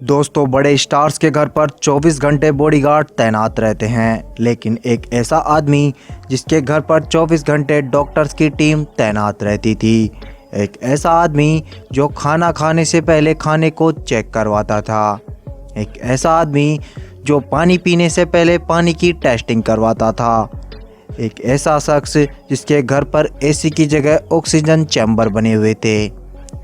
दोस्तों, बड़े स्टार्स के घर पर 24 घंटे बॉडीगार्ड तैनात रहते हैं, लेकिन एक ऐसा आदमी जिसके घर पर 24 घंटे डॉक्टर्स की टीम तैनात रहती थी। एक ऐसा आदमी जो खाना खाने से पहले खाने को चेक करवाता था। एक ऐसा आदमी जो पानी पीने से पहले पानी की टेस्टिंग करवाता था। एक ऐसा शख्स जिसके घर पर एसी की जगह ऑक्सीजन चैम्बर बने हुए थे।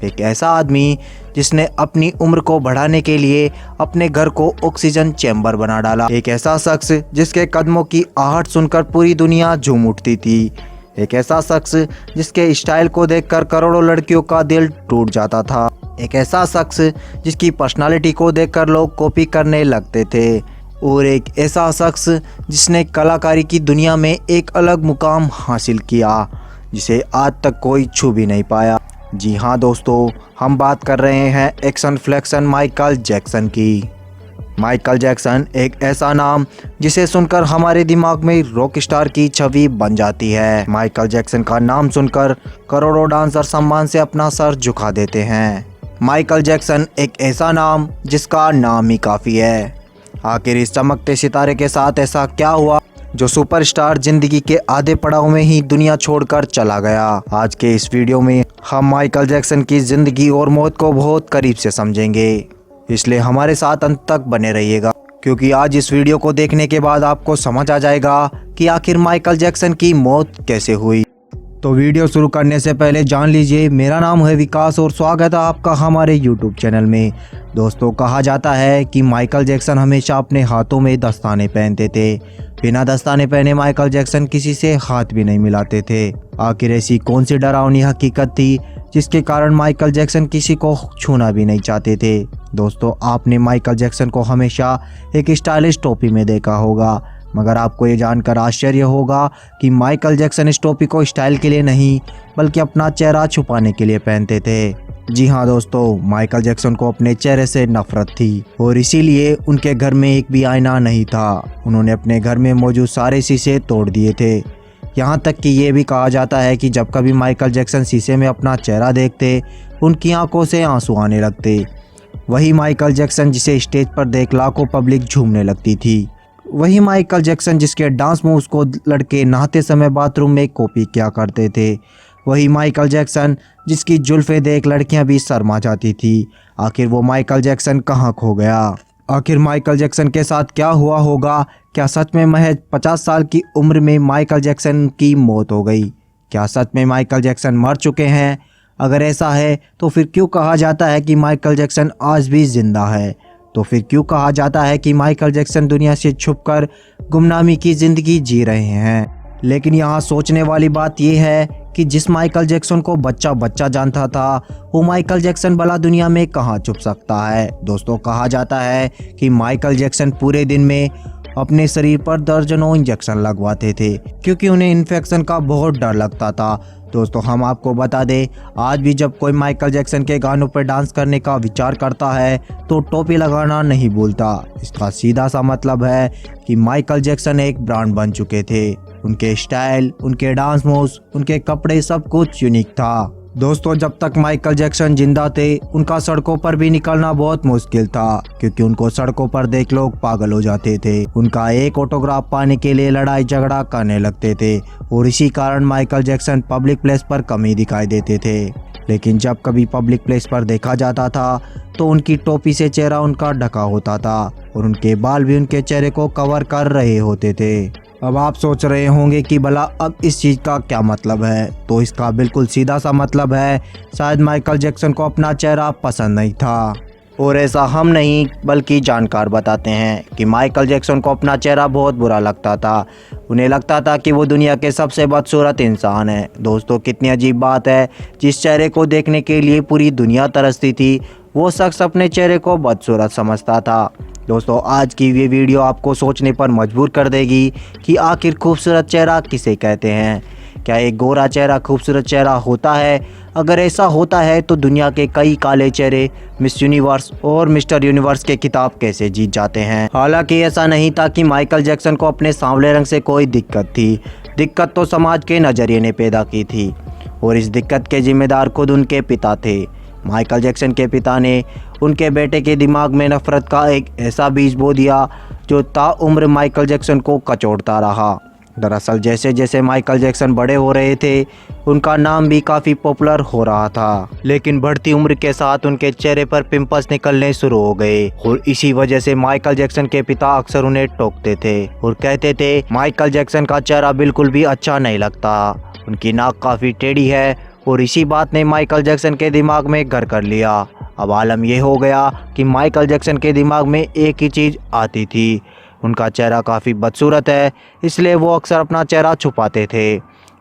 एक ऐसा आदमी जिसने अपनी उम्र को बढ़ाने के लिए अपने घर को ऑक्सीजन चैम्बर बना डाला। एक ऐसा शख्स जिसके कदमों की आहट सुनकर पूरी दुनिया झूम उठती थी। एक ऐसा शख्स जिसके स्टाइल को देखकर करोड़ों लड़कियों का दिल टूट जाता था। एक ऐसा शख्स जिसकी पर्सनालिटी को देखकर लोग कॉपी करने लगते थे। और एक ऐसा शख्स जिसने कलाकारी की दुनिया में एक अलग मुकाम हासिल किया जिसे आज तक कोई छू भी नहीं पाया। जी हाँ दोस्तों, हम बात कर रहे हैं एक्शन फ्लेक्शन माइकल जैक्सन की। माइकल जैक्सन एक ऐसा नाम जिसे सुनकर हमारे दिमाग में रॉक स्टार की छवि बन जाती है। माइकल जैक्सन का नाम सुनकर करोड़ों डांसर सम्मान से अपना सर झुका देते हैं। माइकल जैक्सन एक ऐसा नाम जिसका नाम ही काफ़ी है। आखिर इस चमकते सितारे के साथ ऐसा क्या हुआ जो सुपरस्टार जिंदगी के आधे पड़ाव में ही दुनिया छोड़कर चला गया। आज के इस वीडियो में हम माइकल जैक्सन की ज़िंदगी और मौत को बहुत करीब से समझेंगे, इसलिए हमारे साथ अंत तक बने रहिएगा, क्योंकि आज इस वीडियो को देखने के बाद आपको समझ आ जाएगा कि आखिर माइकल जैक्सन की मौत कैसे हुई। तो वीडियो शुरू करने से पहले जान लीजिए, मेरा नाम है विकास और स्वागत है आपका हमारे यूट्यूब चैनल में। दोस्तों, कहा जाता है कि माइकल जैक्सन हमेशा अपने हाथों में दस्ताने पहनते थे। बिना दस्ताने पहने माइकल जैक्सन किसी से हाथ भी नहीं मिलाते थे। आखिर ऐसी कौन सी डरावनी हकीकत थी जिसके कारण माइकल जैक्सन किसी को छूना भी नहीं चाहते थे। दोस्तों, आपने माइकल जैक्सन को हमेशा एक स्टाइलिश टोपी में देखा होगा, मगर आपको ये जानकर आश्चर्य होगा कि माइकल जैक्सन इस टोपी को स्टाइल के लिए नहीं बल्कि अपना चेहरा छुपाने के लिए पहनते थे। जी हाँ दोस्तों, माइकल जैक्सन को अपने चेहरे से नफरत थी और इसीलिए उनके घर में एक भी आईना नहीं था। उन्होंने अपने घर में मौजूद सारे शीशे तोड़ दिए थे। यहाँ तक कि ये भी कहा जाता है कि जब कभी माइकल जैक्सन शीशे में अपना चेहरा देखते, उनकी आंखों से आंसू आने लगते। वही माइकल जैक्सन जिसे स्टेज पर देख लाखों पब्लिक झूमने लगती थी। वही माइकल जैक्सन जिसके डांस मूव्स को लड़के नहाते समय बाथरूम में कॉपी किया करते थे। वही माइकल जैक्सन जिसकी जुल्फ़ें देख लड़कियां भी शर्मा जाती थी। आखिर वो माइकल जैक्सन कहाँ खो गया? आखिर माइकल जैक्सन के साथ क्या हुआ होगा? क्या सच में महज 50 साल की उम्र में माइकल जैक्सन की मौत हो गई? क्या सच में माइकल जैक्सन मर चुके हैं? अगर ऐसा है तो फिर क्यों कहा जाता है कि माइकल जैक्सन आज भी जिंदा है? तो फिर क्यों कहा जाता है कि माइकल जैक्सन दुनिया से छुपकर गुमनामी की ज़िंदगी जी रहे हैं? लेकिन यहाँ सोचने वाली बात यह है कि जिस माइकल जैक्सन को बच्चा बच्चा जानता था, वो माइकल जैक्सन भला दुनिया में कहाँ छुप सकता है? दोस्तों, कहा जाता है कि माइकल जैक्सन पूरे दिन में अपने शरीर पर दर्जनों इंजेक्शन लगवाते थे, क्योंकि उन्हें इन्फेक्शन का बहुत डर लगता था। दोस्तों, हम आपको बता दें, आज भी जब कोई माइकल जैक्सन के गानों पर डांस करने का विचार करता है तो टोपी लगाना नहीं भूलता। इसका सीधा सा मतलब है कि माइकल जैक्सन एक ब्रांड बन चुके थे। उनके स्टाइल, उनके डांस मूव्स, उनके कपड़े, सब कुछ यूनिक था। दोस्तों, जब तक माइकल जैक्सन जिंदा थे, उनका सड़कों पर भी निकलना बहुत मुश्किल था, क्योंकि उनको सड़कों पर देख लोग पागल हो जाते थे। उनका एक ऑटोग्राफ पाने के लिए लड़ाई झगड़ा करने लगते थे और इसी कारण माइकल जैक्सन पब्लिक प्लेस पर कम ही दिखाई देते थे। लेकिन जब कभी पब्लिक प्लेस पर देखा जाता था तो उनकी टोपी से चेहरा उनका ढका होता था और उनके बाल भी उनके चेहरे को कवर कर रहे होते थे। अब आप सोच रहे होंगे कि भला अब इस चीज़ का क्या मतलब है? तो इसका बिल्कुल सीधा सा मतलब है, शायद माइकल जैक्सन को अपना चेहरा पसंद नहीं था। और ऐसा हम नहीं बल्कि जानकार बताते हैं कि माइकल जैक्सन को अपना चेहरा बहुत बुरा लगता था। उन्हें लगता था कि वो दुनिया के सबसे बदसूरत इंसान है। दोस्तों, कितनी अजीब बात है, जिस चेहरे को देखने के लिए पूरी दुनिया तरसती थी, वो शख्स अपने चेहरे को बदसूरत समझता था। दोस्तों, आज की ये वीडियो आपको सोचने पर मजबूर कर देगी कि आखिर खूबसूरत चेहरा किसे कहते हैं। क्या एक गोरा चेहरा खूबसूरत चेहरा होता है? अगर ऐसा होता है तो दुनिया के कई काले चेहरे मिस यूनिवर्स और मिस्टर यूनिवर्स के खिताब कैसे जीत जाते हैं? हालांकि ऐसा नहीं था कि माइकल जैक्सन को अपने सांवले रंग से कोई दिक्कत थी। दिक्कत तो समाज के नज़रिए ने पैदा की थी और इस दिक्कत के जिम्मेदार खुद उनके पिता थे। माइकल जैक्सन के पिता ने उनके बेटे के दिमाग में नफरत का एक ऐसा बीज बो दिया जो ताउम्र माइकल जैक्सन को कचोटता रहा। दरअसल जैसे जैसे माइकल जैक्सन बड़े हो रहे थे, उनका नाम भी काफ़ी पॉपुलर हो रहा था, लेकिन बढ़ती उम्र के साथ उनके चेहरे पर पिंपल्स निकलने शुरू हो गए और इसी वजह से माइकल जैक्सन के पिता अक्सर उन्हें टोकते थे और कहते थे माइकल जैक्सन का चेहरा बिल्कुल भी अच्छा नहीं लगता, उनकी नाक काफ़ी टेढ़ी है। और इसी बात ने माइकल जैक्सन के दिमाग में घर कर लिया। अब आलम यह हो गया कि माइकल जैक्सन के दिमाग में एक ही चीज़ आती थी, उनका चेहरा काफ़ी बदसूरत है, इसलिए वो अक्सर अपना चेहरा छुपाते थे।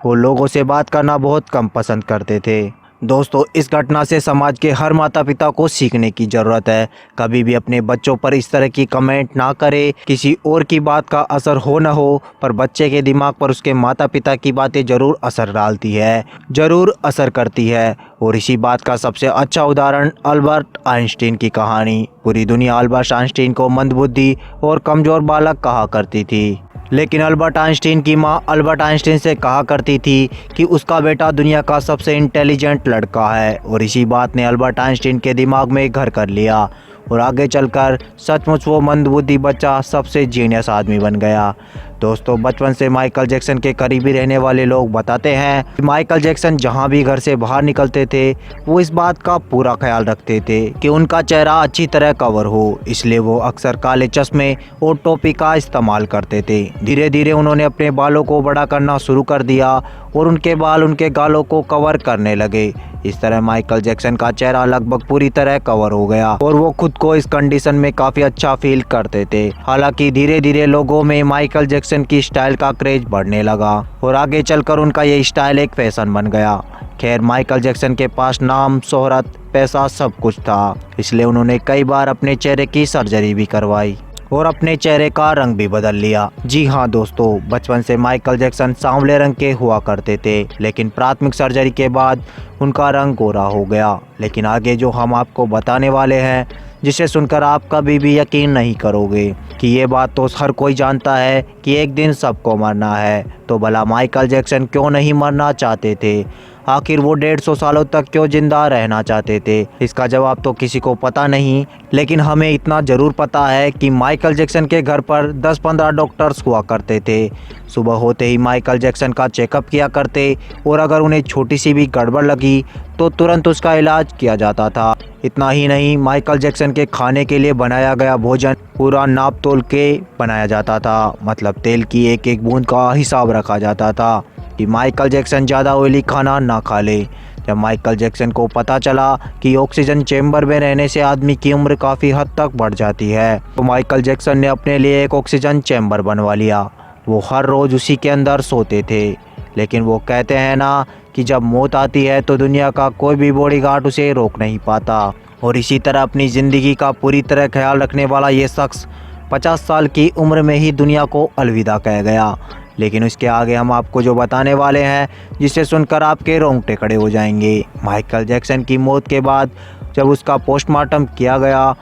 वो लोगों से बात करना बहुत कम पसंद करते थे। दोस्तों, इस घटना से समाज के हर माता पिता को सीखने की ज़रूरत है। कभी भी अपने बच्चों पर इस तरह की कमेंट ना करें। किसी और की बात का असर हो न हो, पर बच्चे के दिमाग पर उसके माता पिता की बातें ज़रूर असर डालती है, ज़रूर असर करती है। और इसी बात का सबसे अच्छा उदाहरण अल्बर्ट आइंस्टीन की कहानी। पूरी दुनिया अल्बर्ट आइंस्टीन को मंदबुद्धि और कमज़ोर बालक कहा करती थी, लेकिन अल्बर्ट आइंस्टीन की मां अल्बर्ट आइंस्टीन से कहा करती थी कि उसका बेटा दुनिया का सबसे इंटेलिजेंट लड़का है। और इसी बात ने अल्बर्ट आइंस्टीन के दिमाग में घर कर लिया और आगे चलकर सचमुच वो मंदबुद्धि बच्चा सबसे जीनियस आदमी बन गया। दोस्तों, बचपन से माइकल जैक्सन के करीबी रहने वाले लोग बताते हैं कि माइकल जैक्सन जहां भी घर से बाहर निकलते थे, वो इस बात का पूरा ख्याल रखते थे कि उनका चेहरा अच्छी तरह कवर हो, इसलिए वो अक्सर काले चश्मे और टोपी का इस्तेमाल करते थे। धीरे धीरे उन्होंने अपने बालों को बड़ा करना शुरू कर दिया और उनके बाल उनके गालों को कवर करने लगे। इस तरह माइकल जैक्सन का चेहरा लगभग पूरी तरह कवर हो गया और वो खुद को इस कंडीशन में काफ़ी अच्छा फील करते थे। हालांकि धीरे धीरे लोगों में माइकल जैक्सन की स्टाइल का क्रेज बढ़ने लगा और आगे चलकर उनका ये स्टाइल एक फैशन बन गया। खैर, माइकल जैक्सन के पास नाम, शोहरत, पैसा सब कुछ था, इसलिए उन्होंने कई बार अपने चेहरे की सर्जरी भी करवाई और अपने चेहरे का रंग भी बदल लिया। जी हाँ दोस्तों, बचपन से माइकल जैक्सन सांवले रंग के हुआ करते थे, लेकिन प्राथमिक सर्जरी के बाद उनका रंग गोरा हो गया। लेकिन आगे जो हम आपको बताने वाले हैं, जिसे सुनकर आप कभी भी यकीन नहीं करोगे कि ये बात तो हर कोई जानता है कि एक दिन सबको मरना है, तो भला माइकल जैक्सन क्यों नहीं मरना चाहते थे? आखिर वो 150 सालों तक क्यों जिंदा रहना चाहते थे? इसका जवाब तो किसी को पता नहीं, लेकिन हमें इतना ज़रूर पता है कि माइकल जैक्सन के घर पर 10-15 डॉक्टर्स हुआ करते थे। सुबह होते ही माइकल जैक्सन का चेकअप किया करते और अगर उन्हें छोटी सी भी गड़बड़ लगी तो तुरंत उसका इलाज किया जाता था। इतना ही नहीं, माइकल जैक्सन के खाने के लिए बनाया गया भोजन पूरा नाप तोल के बनाया जाता था, मतलब तेल की एक एक बूंद का हिसाब रखा जाता था कि माइकल जैक्सन ज़्यादा ऑयली खाना ना खा ले। जब माइकल जैक्सन को पता चला कि ऑक्सीजन चैम्बर में रहने से आदमी की उम्र काफ़ी हद तक बढ़ जाती है, तो माइकल जैक्सन ने अपने लिए एक ऑक्सीजन चैम्बर बनवा लिया। वो हर रोज़ उसी के अंदर सोते थे। लेकिन वो कहते हैं ना कि जब मौत आती है तो दुनिया का कोई भी बॉडीगार्ड उसे रोक नहीं पाता। और इसी तरह अपनी ज़िंदगी का पूरी तरह ख्याल रखने वाला ये शख्स 50 साल की उम्र में ही दुनिया को अलविदा कह गया। लेकिन उसके आगे हम आपको जो बताने वाले हैं, जिसे सुनकर आपके रोंगटे खड़े हो जाएंगे। माइकल जैक्सन की मौत के बाद जब उसका पोस्टमार्टम किया गया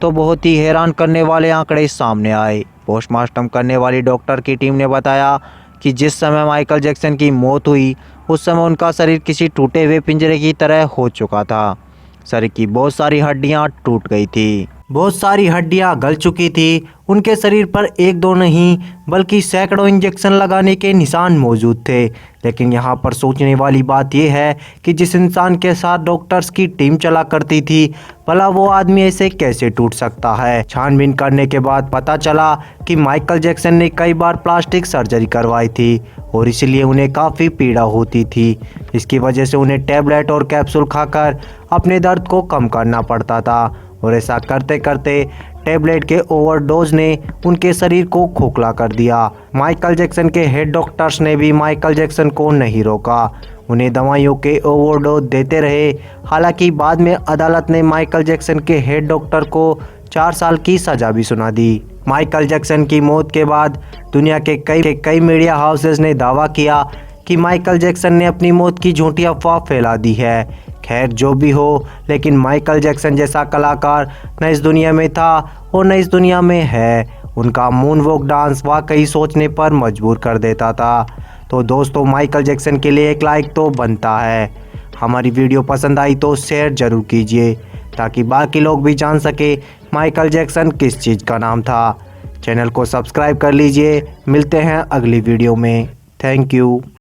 तो बहुत ही हैरान करने वाले आंकड़े सामने आए। पोस्टमार्टम करने वाली डॉक्टर की टीम ने बताया कि जिस समय माइकल जैक्सन की मौत हुई, उस समय उनका शरीर किसी टूटे हुए पिंजरे की तरह हो चुका था। शरीर की बहुत सारी हड्डियां टूट गई थी, बहुत सारी हड्डियां गल चुकी थी। उनके शरीर पर एक दो नहीं बल्कि सैकड़ों इंजेक्शन लगाने के निशान मौजूद थे। लेकिन यहाँ पर सोचने वाली बात यह है कि जिस इंसान के साथ डॉक्टर्स की टीम चला करती थी, भला वो आदमी ऐसे कैसे टूट सकता है? छानबीन करने के बाद पता चला कि माइकल जैक्सन ने कई बार प्लास्टिक सर्जरी करवाई थी और इसलिए उन्हें काफ़ी पीड़ा होती थी। इसकी वजह से उन्हें टैबलेट और कैप्सूल खाकर अपने दर्द को कम करना पड़ता था और ऐसा करते करते टैबलेट के ओवरडोज ने उनके शरीर को खोखला कर दिया। माइकल जैक्सन के हेड डॉक्टर्स ने भी माइकल जैक्सन को नहीं रोका, उन्हें दवाइयों के ओवरडोज देते रहे। हालांकि बाद में अदालत ने माइकल जैक्सन के हेड डॉक्टर को 4 साल की सज़ा भी सुना दी। माइकल जैक्सन की मौत के बाद दुनिया के कई मीडिया हाउसेस ने दावा किया कि माइकल जैक्सन ने अपनी मौत की झूठी अफवाह फैला दी है। खैर, जो भी हो, लेकिन माइकल जैक्सन जैसा कलाकार न इस दुनिया में था और न इस दुनिया में है। उनका मूनवॉक डांस वाकई सोचने पर मजबूर कर देता था। तो दोस्तों, माइकल जैक्सन के लिए एक लाइक तो बनता है। हमारी वीडियो पसंद आई तो शेयर ज़रूर कीजिए ताकि बाकी लोग भी जान सके माइकल जैक्सन किस चीज़ का नाम था। चैनल को सब्सक्राइब कर लीजिए। मिलते हैं अगली वीडियो में। Thank you.